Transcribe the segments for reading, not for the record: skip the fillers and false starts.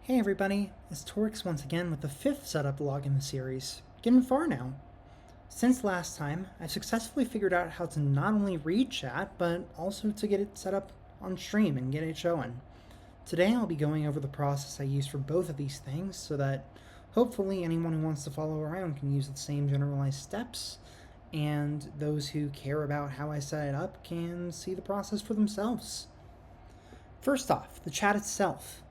Hey everybody, it's Torix once again with the 5th setup vlog in the series. Getting far now. Since last time, I've successfully figured out how to not only read chat, but also to get it set up on stream and get it showing. Today I'll be going over the process I use for both of these things so that hopefully anyone who wants to follow around can use the same generalized steps, and those who care about how I set it up can see the process for themselves. First off, the chat itself.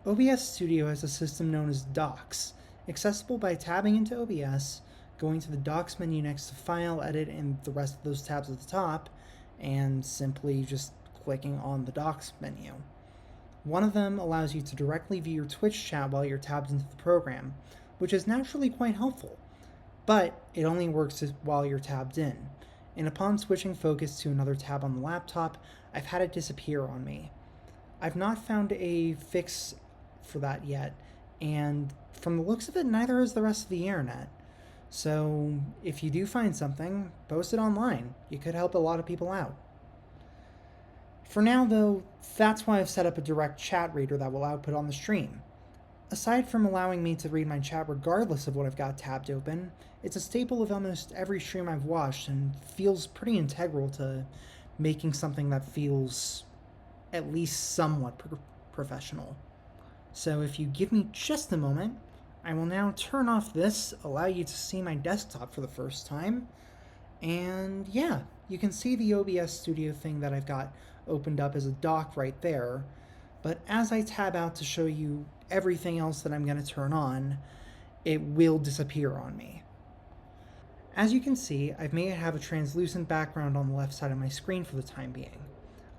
OBS Studio has a system known as Docs, accessible by tabbing into OBS, going to the Docs menu next to File, Edit, and the rest of those tabs at the top, and simply just clicking on the Docs menu. One of them allows you to directly view your Twitch chat while you're tabbed into the program, which is naturally quite helpful, but it only works while you're tabbed in, and upon switching focus to another tab on the laptop, I've had it disappear on me. I've not found a fix for that yet, and from the looks of it, neither is the rest of the internet. So if you do find something, post it online. You could help a lot of people out. For now though, that's why I've set up a direct chat reader that will output on the stream. Aside from allowing me to read my chat regardless of what I've got tabbed open, it's a staple of almost every stream I've watched and feels pretty integral to making something that feels at least somewhat professional. So if you give me just a moment, I will now turn off this, allow you to see my desktop for the first time, and yeah, you can see the OBS Studio thing that I've got opened up as a dock right there, but as I tab out to show you everything else that I'm going to turn on, it will disappear on me. As you can see, I've made it have a translucent background on the left side of my screen for the time being.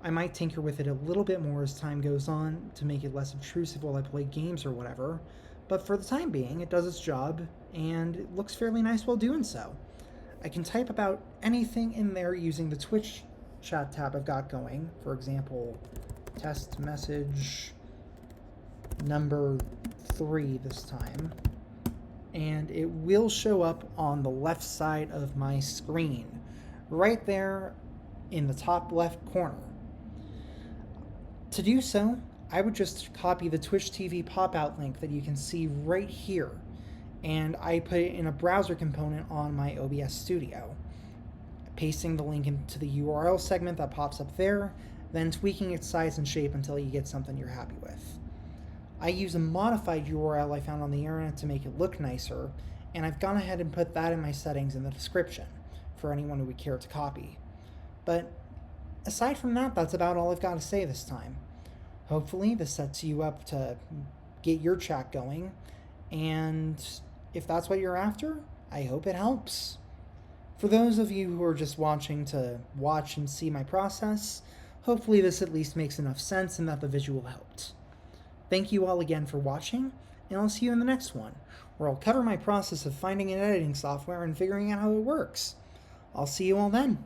I might tinker with it a little bit more as time goes on to make it less obtrusive while I play games or whatever, but for the time being it does its job, and it looks fairly nice while doing so. I can type about anything in there using the Twitch chat tab I've got going, for example, test message number 3 this time, and it will show up on the left side of my screen, right there in the top left corner. To do so, I would just copy the Twitch TV pop-out link that you can see right here, and I put it in a browser component on my OBS Studio, pasting the link into the URL segment that pops up there, then tweaking its size and shape until you get something you're happy with. I use a modified URL I found on the internet to make it look nicer, and I've gone ahead and put that in my settings in the description for anyone who would care to copy. But aside from that, that's about all I've got to say this time. Hopefully this sets you up to get your chat going, and if that's what you're after, I hope it helps. For those of you who are just watching to watch and see my process, hopefully this at least makes enough sense and that the visual helped. Thank you all again for watching, and I'll see you in the next one, where I'll cover my process of finding an editing software and figuring out how it works. I'll see you all then.